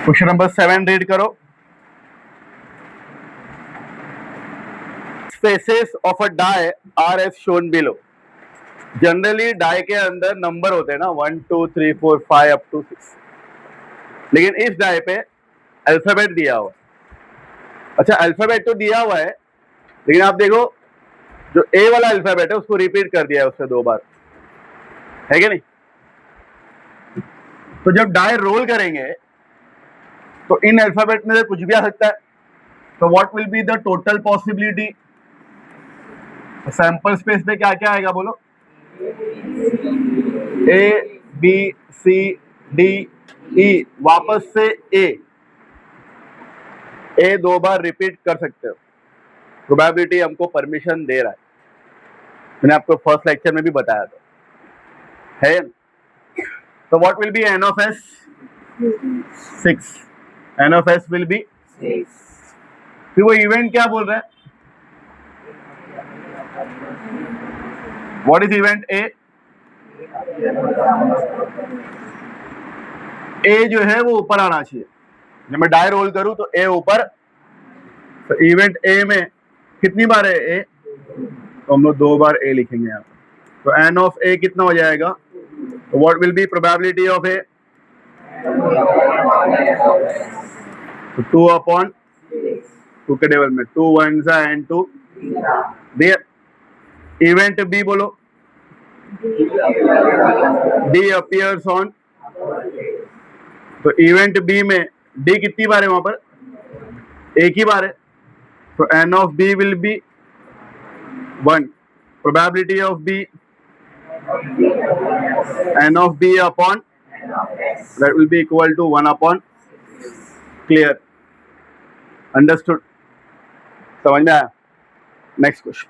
Question number 7 read करो। Spaces of a die are as shown below. Generally die के अंदर number होते हैं ना 1 2 3 4 5 अप टू 6, लेकिन इस डाई पे अल्फाबेट दिया हुआ। अच्छा, अल्फाबेट तो दिया हुआ है, लेकिन आप देखो जो ए वाला अल्फाबेट है उसको रिपीट कर दिया है उससे 2 बार, है कि नहीं? तो जब डाई रोल करेंगे तो इन अल्फाबेट में से कुछ भी आ सकता है। तो what will be the total possibility? Sample space में क्या क्या आएगा बोलो? A B C D E, वापस से ए 2 बार रिपीट कर सकते हो। प्रोबेबिलिटी हमको परमिशन दे रहा है, मैंने आपको फर्स्ट लेक्चर में भी बताया था, है? तो what will be N of S? 6। N of S will be 6। फिर वो इवेंट क्या बोल रहा है? What is event A? A जो है वो ऊपर आना चाहिए। जब मैं डाई रोल करूं तो ए ऊपर। तो इवेंट ए में कितनी बार है ए? तो हम लोग 2 बार ए लिखेंगे यहाँ पर। तो एन ऑफ ए कितना हो जाएगा? तो what will B probability of A? 2 upon 2 के टेबल में 2 1 एंड 2 देयर। इवेंट बी बोलो। D appears on. तो इवेंट बी में डी कितनी बार है वहां पर? एक ही बार है। तो n of B will be 1। Probability of B N of B upon that will be equal to 1 upon। Clear? Understood? समझ में आया? Next question.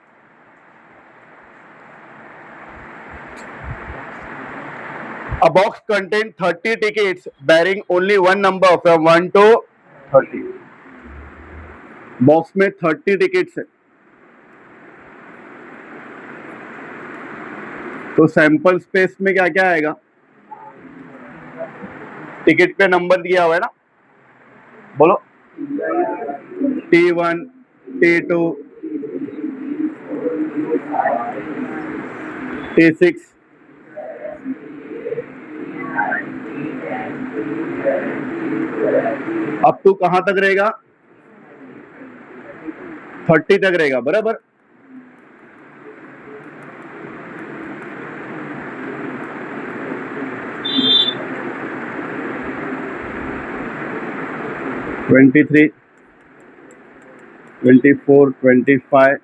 A box contains 30 tickets bearing only one number from 1 to 30। Box में 30 tickets है। तो sample space में क्या क्या आएगा? टिकट पे नंबर दिया हुआ है ना, बोलो। T1 T2 T6। अब टू कहां तक रहेगा? 30 तक रहेगा, बराबर। (23) 24 25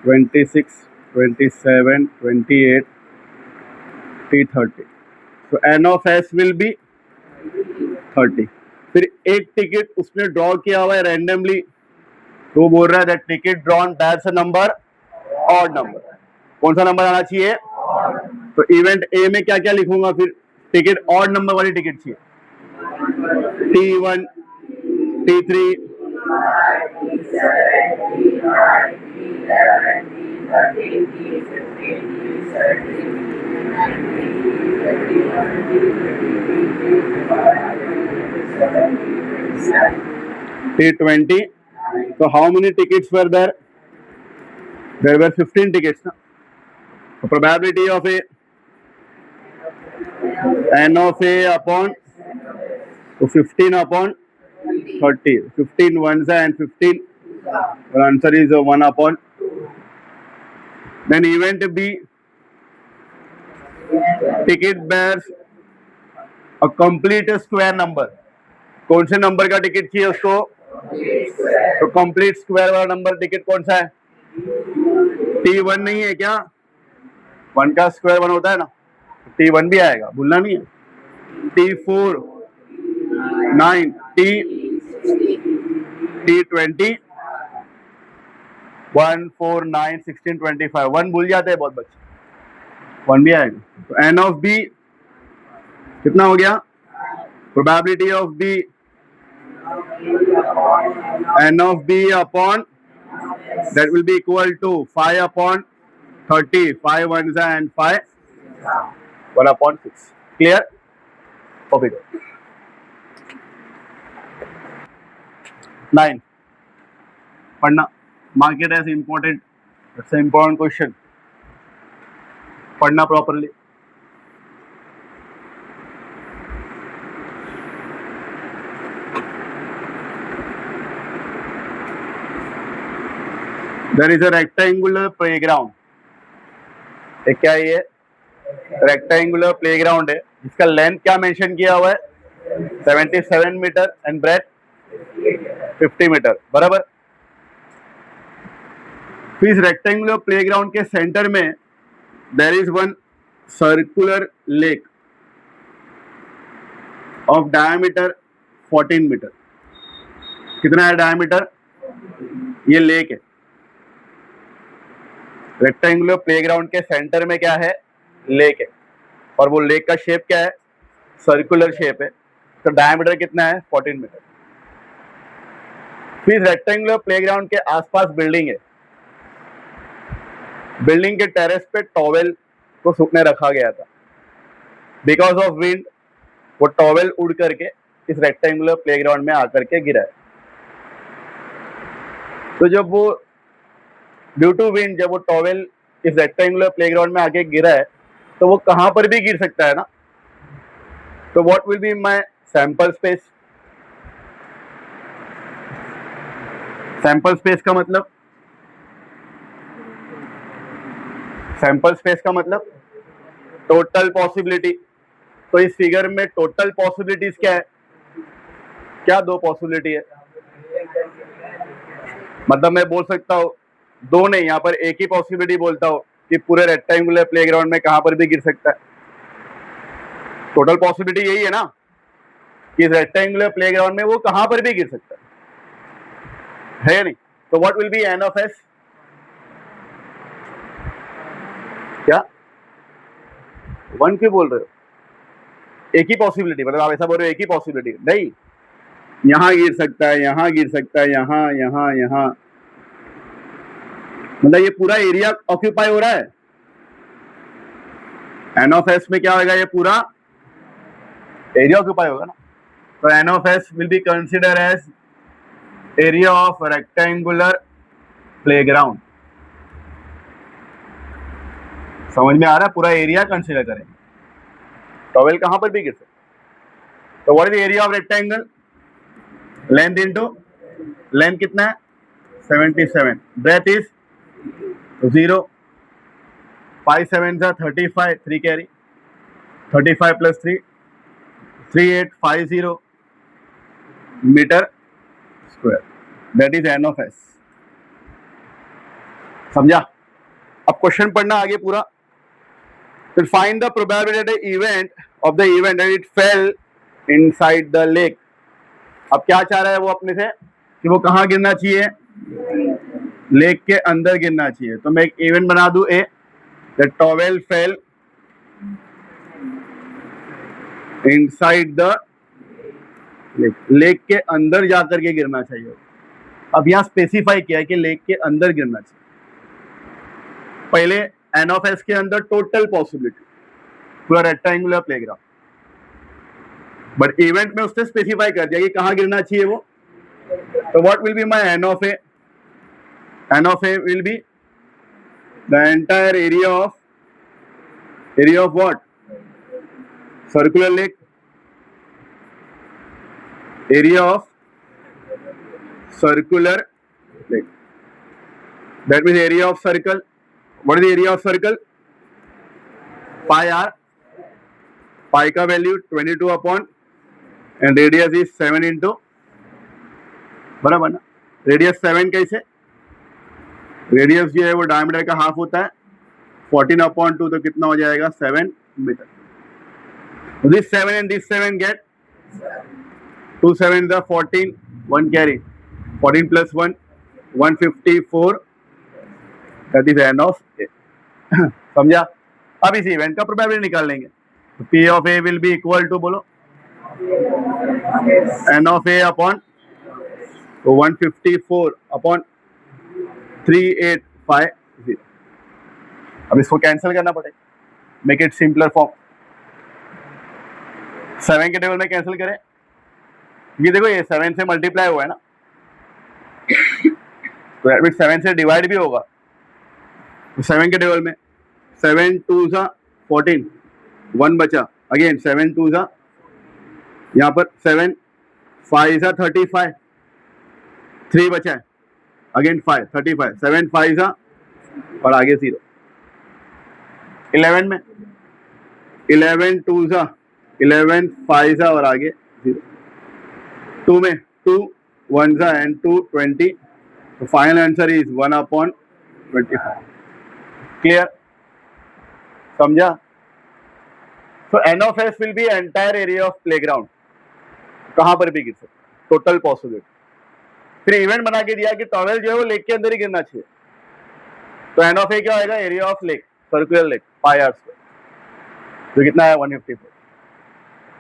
26 27 28 T30। तो n of S will be 30। फिर एक टिकट उसने ड्रॉ किया हुआ है रैंडमली, तो बोल रहा है that ticket drawn that's a number odd number. कौन सा नंबर आना चाहिए? तो इवेंट ए में क्या क्या लिखूंगा फिर? टिकट ऑड नंबर वाली टिकट चाहिए। T1 T3 T20। So how many tickets were there? There were 15 tickets. Na? So probability of a n of a upon, so 15 upon 30. 15 ones and 15. The answer is 1 upon. Then event B, ticket bears a complete square number। कौन से number का ticket चाहिए उसको? तो complete square वाला number ticket कौन सा है? T1 नहीं है क्या? 1 का स्क्वायर 1 होता है ना, T1 भी आएगा, भूलना नहीं है। T4 9 T20 1 4 9 16 25 1 भूल जाते हैं बहुत बच्चे, 1 भी आएगा। तो एन ऑफ बी कितना हो गया? Probability of B n of b upon that will be equal to 5 upon 30, 5 ones and 5 1 upon 6। Clear? Okay. 9 पढ़ना, mark it as important, it's a important question, पढ़ना properly. There is a rectangular playground, क्या है ये? Rectangular playground है जिसका length क्या mention किया हुआ है? 77 मीटर एंड ब्रेथ 50 मीटर, बराबर। इस रेक्टेंगुलर प्लेग्राउंड के सेंटर में there is one circular lake of diameter 14 metre. कितना है डायमीटर? ये लेक है। रेक्टेंगुलर प्लेग्राउंड के सेंटर में क्या है? लेक है, और वो लेक का शेप क्या है? सर्कुलर शेप है। तो डायमीटर कितना है? 14 मीटर। फिर रेक्टेंगुलर प्लेग्राउंड के आसपास बिल्डिंग है। बिल्डिंग के टेरेस पे टॉवेल को सूखने रखा गया था। बिकॉज ऑफ विंड वो टॉवेल उड़ करके इस रेक्टेंगुलर प्लेग्राउंड में आकर के गिरा है। तो जब वो ड्यू टू विंड जब वो टॉवेल इस रेक्टेंगुलर प्लेग्राउंड में आके गिरा है तो वो कहां पर भी गिर सकता है ना। तो what will be my sample space? Sample space का मतलब, सैंपल स्पेस का मतलब टोटल पॉसिबिलिटी। तो इस फिगर में टोटल पॉसिबिलिटीज क्या है? क्या दो पॉसिबिलिटी है? मतलब मैं बोल सकता हूँ दो नहीं, यहाँ पर एक ही पॉसिबिलिटी बोलता हूँ कि पूरे रेक्टेंगुलर प्लेग्राउंड में कहां पर भी गिर सकता है। टोटल पॉसिबिलिटी यही है ना कि इस रेक्टेंगुलर प्लेग्राउंड में वो कहां पर भी गिर सकता है या नहीं? तो what will be N of S? क्या 1 क्यों बोल रहे हो? एक ही पॉसिबिलिटी, मतलब आप ऐसा बोल रहे हो एक ही पॉसिबिलिटी नहीं, यहां गिर सकता है, यहां गिर सकता है, यहां यहां यहां, मतलब ये पूरा एरिया ऑक्यूपाई हो रहा है। एन ऑफ एस में क्या होगा? ये पूरा एरिया ऑक्यूपाई होगा ना। तो n of S will be consider as area of rectangular playground. समझ में आ रहा है? पूरा एरिया कंसिडर करें, टॉवेल कहां पर भी गिर सकता। तो what is area of rectangle? Length into length कितना है? 77, breadth is 0, 5 7 35, 3 carry, 35 plus 3 3850 metre square, that is N of S. समझा? अब क्वेश्चन पढ़ना आगे पूरा। फिर find the probability event of the event and it fell inside the lake. अब क्या चाह रहा है वो अपने से कि वो कहां गिरना चाहिए? लेक के अंदर गिरना चाहिए। तो मैं एक इवेंट बना दूं A, the towel fell inside the lake. Lake के अंदर जाकर के गिरना चाहिए। अब यहां स्पेसिफाई किया है कि लेक के अंदर गिरना चाहिए। पहले एन ऑफ एस के अंदर टोटल पॉसिबिलिटी पूरा रेक्टेंगुलर प्लेग्राउंड, बट इवेंट में उसने स्पेसिफाई कर दिया कि कहां गिरना चाहिए वो। तो what will be my n of A? N of A will be the entire area of what? Circular lake, area of circular lake, that means area of circle. What is the area of circle? Pi r, pi का value 22 upon and radius is 7 into, बराबर ना। Radius 7 कैसे? Radius जो है वो diameter का half होता है, 14 अपॉन 2 तो कितना हो जाएगा? 7 metre. This 7 and this 7 get 2 7 the 14, 1 carry, 14 plus 1 154, that is N of A. समझा? अब इस इवेंट का प्रोबेबिलिटी निकाल लेंगे। तो P of A will be equal to, बोलो, N of A upon 154 upon 3850। अब इसको कैंसिल करना पड़ेगा, मेक इट सिंपलर फॉर्म। 7 के टेबल में कैंसिल करें, ये देखो ये 7 से मल्टीप्लाई हुआ है ना, तो दैट मीन्स 7 से डिवाइड भी होगा, तो 7 के टेबल में 7 2 सा 14, 1 बचा, अगेन 7 2 सा, यहाँ पर 7 5 सा 35, 3 बचा है, अगेन 5 35, 7 5 सा और आगे 0। 11 में 11 2 सा 11 5 सा और आगे 0। 2 में 2 1 सा एंड 2 20, तो फाइनल आंसर इज 1/25। क्लियर, समझा? So n of s will be entire area of playground, कहां पर भी गिर सकता, टोटल पॉसिबिलिटी। फिर इवेंट बना के दिया कि टॉवेल जो है वो लेक के अंदर ही गिरना चाहिए, तो n of a क्या होगा, area of lake, circular lake, pi r square, तो कितना है 154।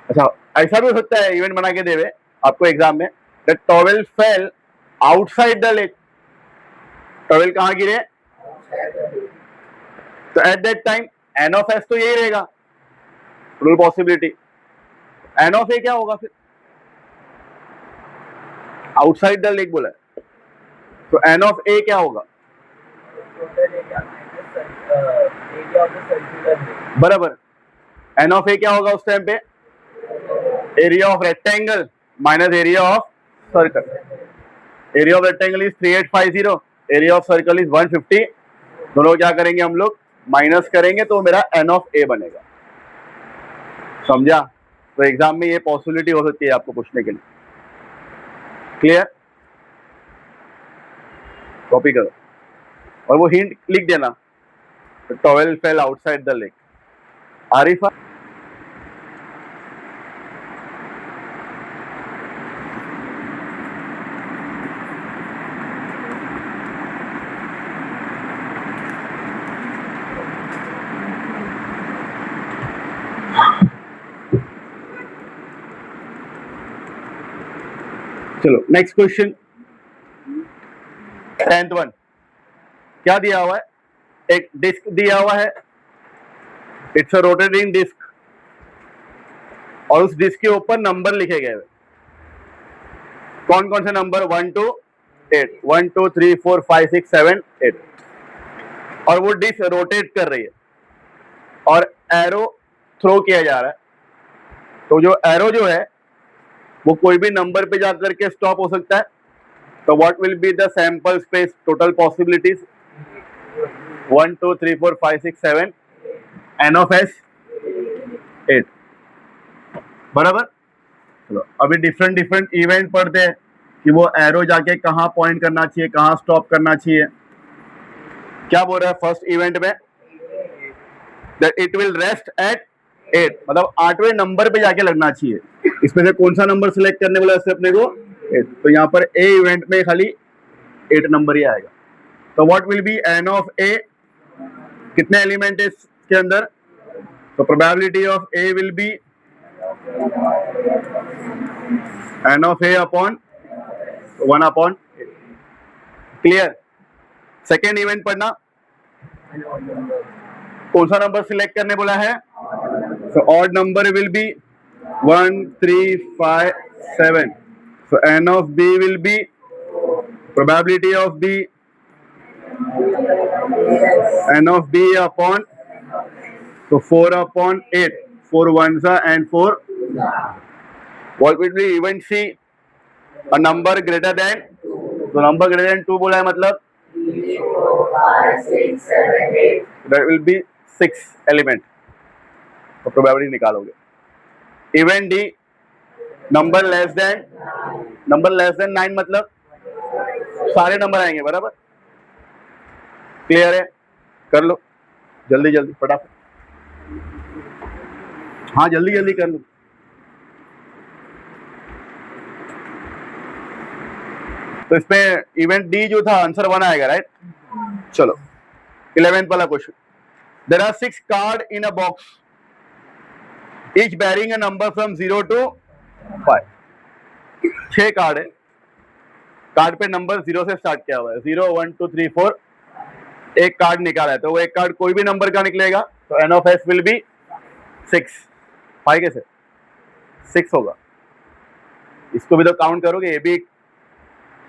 अच्छा, ऐसा भी हो सकता है इवेंट बना के देवे आपको एग्जाम में, that towel fail outside the lake, towel कहां गिरे, तो at that time n of s तो यही रहेगा, total possibility. n of a क्या होगा फिर, आउटसाइड द लेक बोला है, तो n of a क्या होगा, बराबर, n of a क्या होगा उस टाइम पे, area of rectangle minus area of circle. Area of rectangle is 3850, area of circle is 150, दोनों क्या करेंगे हम लोग, माइनस करेंगे, तो मेरा n of a बनेगा। समझा? तो एग्जाम में ये पॉसिबिलिटी हो सकती है आपको पूछने के लिए। क्लियर, कॉपी करो और वो हिंट लिख देना, towel fail outside the lake. Arifa, चलो नेक्स्ट क्वेश्चन, 10th वन। क्या दिया हुआ है, एक डिस्क दिया हुआ है, इट्स अ रोटेटिंग डिस्क, और उस डिस्क के ऊपर नंबर लिखे गए हुए, कौन कौन से नंबर, 1 to 8, 1 2 3 4 5 6 7 8, और वो डिस्क रोटेट कर रही है और एरो थ्रो किया जा रहा है, तो जो एरो जो है वो कोई भी नंबर पे जाकर के स्टॉप हो सकता है, तो what will be the sample space, total possibilities 1 2 3 4 5 6 7, n of s 8, बराबर। चलो अभी डिफरेंट इवेंट पढ़ते हैं कि वो एरो जाके कहाँ पॉइंट करना चाहिए, कहाँ स्टॉप करना चाहिए। क्या बोल रहा है फर्स्ट इवेंट में, that it will rest at 8, मतलब 8वें नंबर पे जाके लगना चाहिए। इसमें से कौन सा नंबर सिलेक्ट करने वाला है अपने को, 8, तो यहाँ पर ए इवेंट में खाली 8 नंबर ही आएगा। तो what will B n of a, कितने एलिमेंट है इसके अंदर, तो probability of a will be n of a upon 1/8। Clear, second event पढ़ना, कौन सा नंबर सिलेक्ट करने बोला है, so odd number will be 1 3 5 7, so n of b will be probability of b, n of b upon, so 4/8, 4 ones and 4, what will be event c, a number greater than, so number greater than 2 बोला है, मतलब 3 4 5 6 7 8, that will be 6 element, तो probability निकालोगे। Event D, number less than 9, मतलब सारे number आएंगे, बराबर। Clear है, कर लो जल्दी जल्दी फटाफट, हाँ जल्दी जल्दी कर लो। तो इसमें इवेंट डी जो था आंसर 1 आएगा, राइट। चलो 11th वाला question, there are 6 card in a box, each bearing a number from 0 to 5। 6 card है, कार्ड पे नंबर 0 से स्टार्ट किया हुआ है, 0 1 2 3 4, एक कार्ड निकाला है, तो वो एक कार्ड कोई भी नंबर का निकलेगा, तो n of s will be 6। 5 कैसे 6 होगा, इसको भी तो काउंट करोगे, ये भी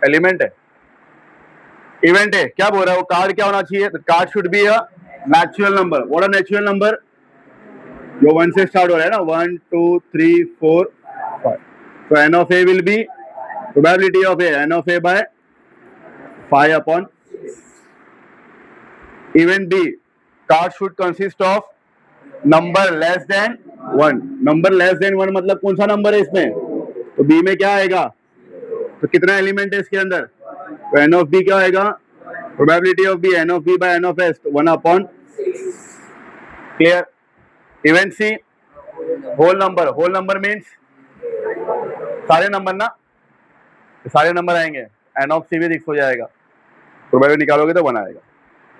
एलिमेंट है, इवेंट है, क्या बोल रहा है वो, कार्ड क्या होना चाहिए, card should be a natural number. What a natural number, जो 1 से स्टार्ट हो रहा है ना, 1 2 3 4 5. तो n of a will be probability of a, n of a by 5 upon. Event B, card should consist of number less than 1. Number less than 1 मतलब कौन सा नंबर है इसमें, तो B में क्या आएगा, तो कितना एलिमेंट है इसके अंदर, तो n of B क्या आएगा, probability of B, n of B by n of S, तो 1 upon. Clear. Event C, whole number. Whole number means सारे नंबर ना, तो सारे नंबर आएंगे, n of C भी 6 हो जाएगा, प्रोबेबिलिटी निकालोगे तो 1 आएगा.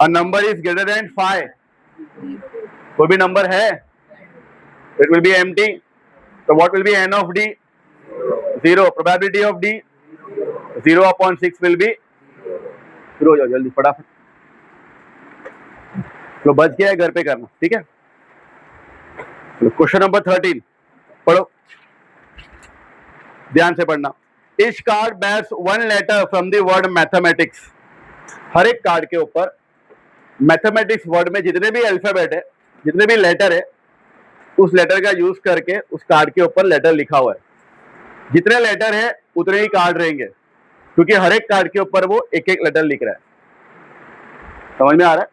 A number is greater than 5, कोई भी नंबर है, इट विल बी एम्प्टी. तो what will B n of D, 0. Probability of D 0 upon 6 will be 0. हो जाओ जल्दी फटाफट, तो बच गया है, घर पे करना, ठीक है. क्वेश्चन नंबर 13 पढ़ो, ध्यान से पढ़ना. Each card bears one letter from the word mathematics. हर एक कार्ड के ऊपर मैथमेटिक्स वर्ड में जितने भी अल्फाबेट है, जितने भी लेटर है, उस लेटर का यूज करके उस कार्ड के ऊपर लेटर लिखा हुआ है. जितने लेटर है उतने ही कार्ड रहेंगे, क्योंकि हर एक कार्ड के ऊपर वो एक एक लेटर लिख रहा है. समझ में आ रहा है.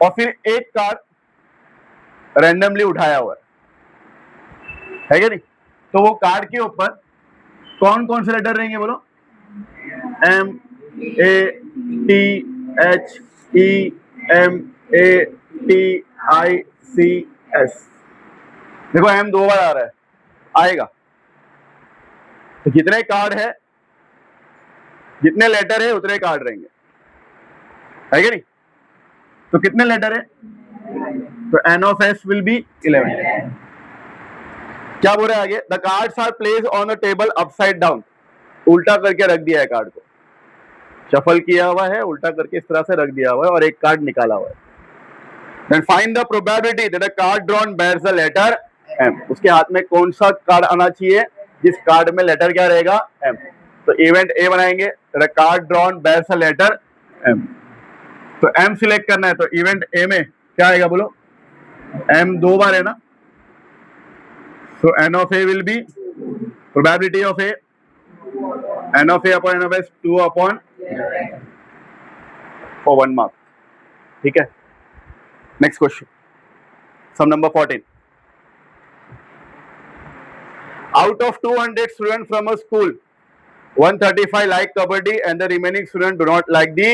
और फिर एक कार्ड रैंडमली उठाया हुआ है क्या नहीं, तो वो कार्ड के ऊपर कौन कौन से लेटर रहेंगे बोलो, M A T H E M A T I C S. देखो M 2 बार आ रहा है, आएगा. तो जितने कार्ड है, जितने लेटर है उतने कार्ड रहेंगे, है क्या नहीं. तो कितने लेटर है, तो n of S will be 11. क्या बोल रहा है आगे, the cards are placed on the table upside down. उल्टा करके रख दिया है कार्ड को, शफल किया हुआ है, उल्टा करके इस तरह से रख दिया हुआ है और एक कार्ड निकाला हुआ है. Then find the probability that a card drawn bears the letter M. उसके हाथ में कौन सा कार्ड आना चाहिए जिस कार्ड में लेटर क्या रहेगा, M. तो इवेंट A बनाएंगे, that a card drawn bears the letter M. तो M सिलेक्ट करना है, तो इवेंट A में क्या आएगा बोलो, M 2 बार है ना, so n of A will be probability of A, n of A upon n of S 2 upon for 1 mark. ठीक है. Next question, sum number 14. Out of 200 students from a school, 135 like kabaddi and the remaining students do not like the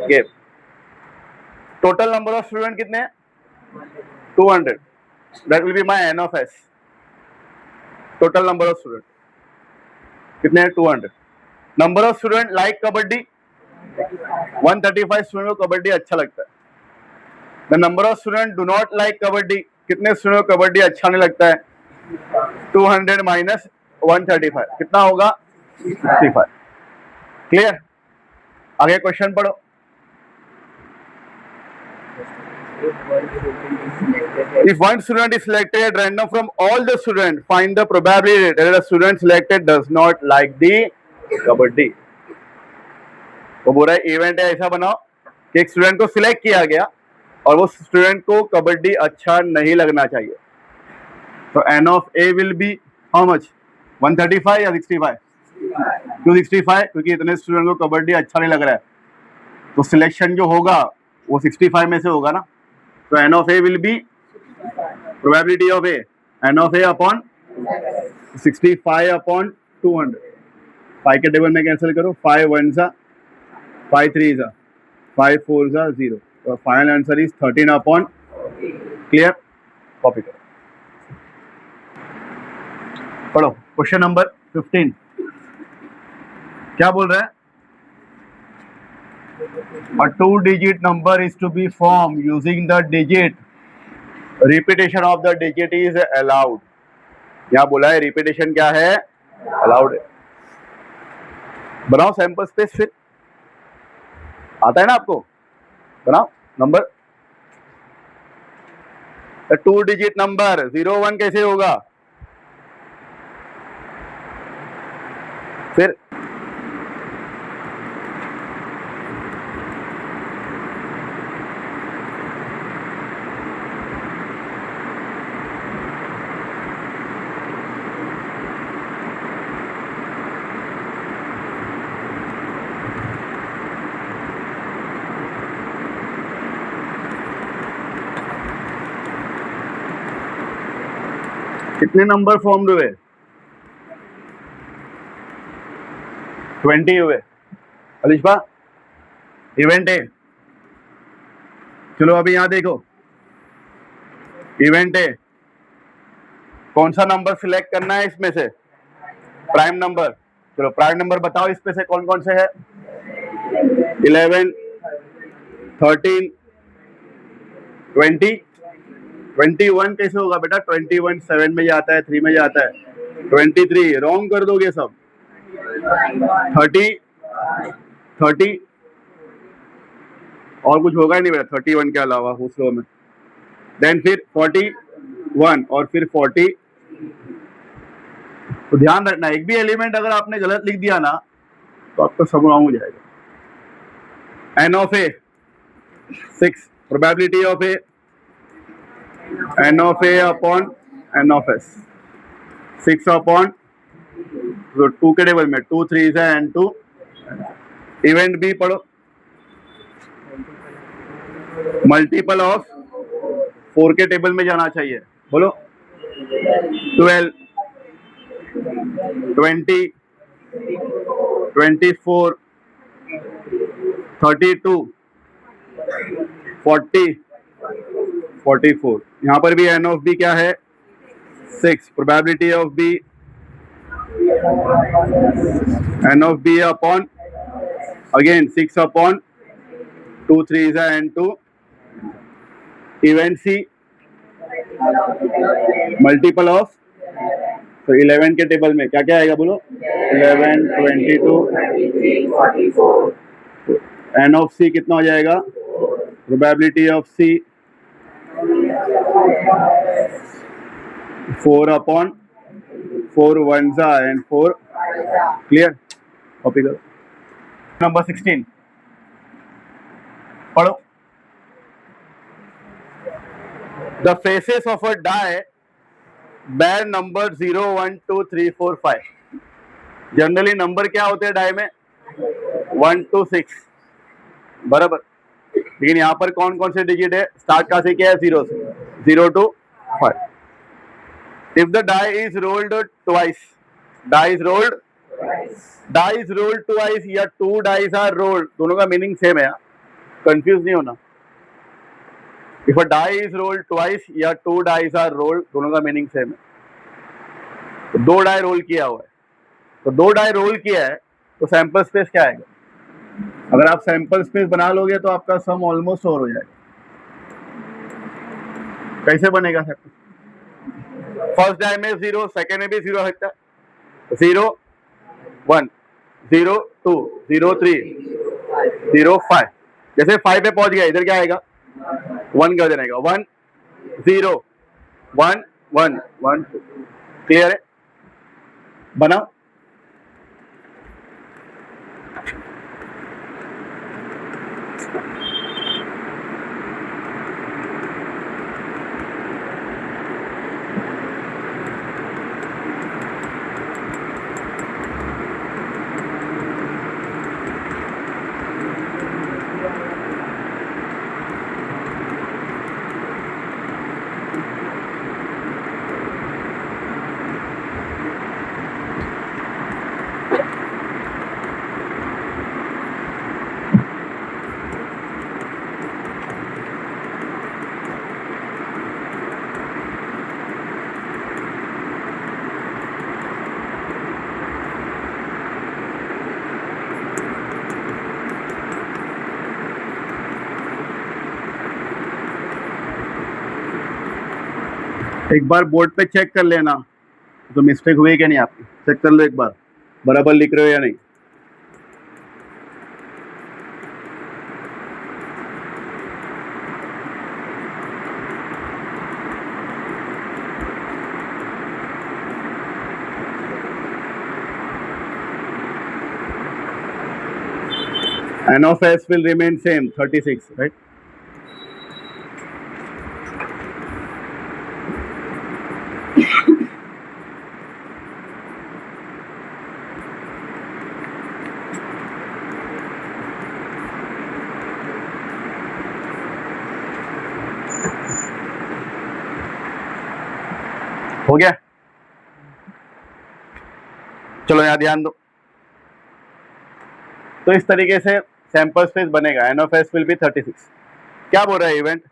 game. Total number of students कितने हैं, 200. That will be my n of S. Total number of students कितने हैं, 200. Number of students like kabaddi, 135 student को कबड्डी अच्छा लगता है. The number of students do not like kabaddi, कितने student को कबड्डी अच्छा नहीं लगता है, 200 minus 135 कितना होगा, 65. क्लियर. आगे क्वेश्चन पढ़ो. If one student is selected at random from all the students, find the probability that the student selected does not like the kabaddi. वो बोल रहा है इवेंट है ऐसा बनाओ कि एक स्टूडेंट को सिलेक्ट किया गया और वो स्टूडेंट को कबड्डी अच्छा नहीं लगना चाहिए. तो n of A will be how much, 135 या 65, 265, क्योंकि इतने स्टूडेंट को कबड्डी अच्छा नहीं लग रहा है, तो सिलेक्शन जो होगा वो 65 में से होगा ना. तो n of A will be probability of A, n of A upon 65 upon 200. 5 के टेबल में कैंसिल करो, 5 1 जा 5 3 जा 5 4 जा 0. तो final answer is 13 upon. Clear. Copy करो, पढ़ो. क्वेश्चन नंबर 15 क्या बोल रहा है, a 2-digit number is to be formed using the digit, repetition of the digit is allowed. यहाँ बोला है रिपीटेशन क्या है, अलाउड है. बनाओ सैंपल स्पेस, फिर आता है ना आपको, बनाओ नंबर. 2-digit नंबर 01 कैसे होगा, फिर कितने नंबर फॉर्म हुए? 20 हुए। अलिशबा, इवेंट ए, चलो अभी यहां देखो, इवेंट ए, कौन सा नंबर सिलेक्ट करना है इसमें से? Prime number. चलो प्राइम नंबर बताओ इसमें से कौन कौन से है? 11, 13, 20, 21 कैसे होगा बेटा? 21 7 में जाता है, 3 में जाता है। 23 रॉन्ग कर दोगे सब। 30, 30 और कुछ होगा ही नहीं बेटा 31 के अलावा उस रो में। देन फिर 41 और फिर 40। तो ध्यान रखना, एक भी एलिमेंट अगर आपने गलत लिख दिया ना तो आपका सब रॉन्ग हो जाएगा। N of A 6, probability of A, n of A upon n of S 6 upon 2 के टेबल में 2 3 है एन 2। इवेंट बी पढ़ो, मल्टीपल ऑफ 4 के टेबल में जाना चाहिए, बोलो। 12, 20, 24, 32, 40, 44। यहां पर भी एन ऑफ बी क्या है? 6, probability of B, N of B upon again 6 upon 2 3 है एन 2। इवेंट सी, मल्टीपल ऑफ, तो 11 के टेबल में क्या क्या आएगा बोलो? 11, 22, 23, 44, एन ऑफ सी कितना हो जाएगा? Probability of C 4 upon 4 1 and 4। Clear? Copy करो। नंबर 16 पढ़ो। The faces of a die bear number 0 1 2 3 4 5। Generally number क्या होते हैं डाई में? 1 to 6, बराबर। लेकिन यहाँ पर कौन कौन से डिजिट है? स्टार्ट कहाँ से किया है? 0 से, 0 to 5। If the die is rolled twice, die is rolled, die is rolled twice या 2 डाइस आर रोल्ड, दोनों का मीनिंग सेम है, कंफ्यूज नहीं होना। If a die is rolled twice या 2 डाइस आर रोल्ड, दोनों का मीनिंग सेम है। तो 2 डाई रोल किया हुआ है, तो 2 डाई रोल किया है तो सैंपल स्पेस क्या आएगा? अगर आप सैंपल स्पेस बना लोगे तो आपका सम ऑलमोस्ट और हो जाएगा। कैसे बनेगा सैंपल? फर्स्ट डाई में 0, सेकेंड में भी 0 आ सकता है। 0 1, 0 2, 0 3, 0 5। जैसे 5 पे पहुंच गया, इधर क्या आएगा? 1 कर देने का, 1 0 1 1 1 2। क्लियर है? बनाओ। एक बार बोर्ड पे चेक कर लेना तो मिस्टेक हुई क्या नहीं आपकी, चेक कर लो एक बार, बराबर लिख रहे हो या नहीं। N of S will remain same, 36, right? हो गया? चलो यहाँ ध्यान दो। तो इस तरीके से सैंपल स्पेस बनेगा। N of S will be 36। क्या बोल रहा है event?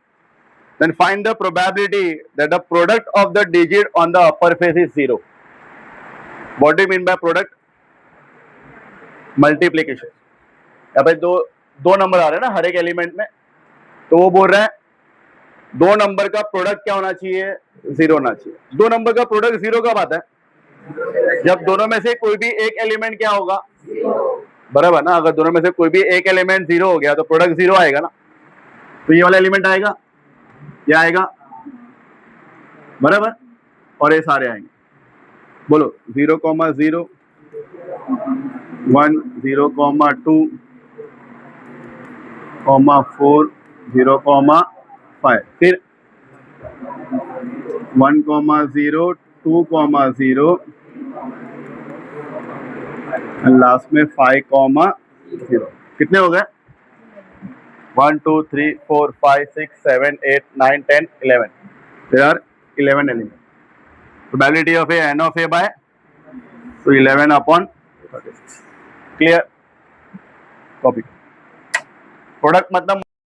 Then find the probability that the product of the digit on the upper face is 0। What do you mean by product? Multiplication. यहाँ पे दो नंबर आ रहे हैं ना हर एक एलिमेंट में, तो वो बोल रहा है दो नंबर का प्रोडक्ट क्या होना चाहिए? 0 होना चाहिए। दो नंबर का प्रोडक्ट 0 कब आता है? जब दोनों में से कोई भी एक एलिमेंट क्या होगा? बराबर ना। अगर दोनों में से कोई भी एक एलिमेंट 0 हो गया तो प्रोडक्ट 0 आएगा ना। तो ये वाला एलिमेंट आएगा, ये आएगा, बराबर, और ये सारे आएंगे। बोलो 0, 0, 1, 0, 2, 4, 0, 5, फिर 1, 0, 2, 0, लास्ट में 5, 0। कितने हो गए? 1, 2, 3, 4, 5, 6, 7, 8, 9, 10, 11। There are 11 elements. Probability of n of a by, so 11 upon 36. Clear? Copy. Product मतलब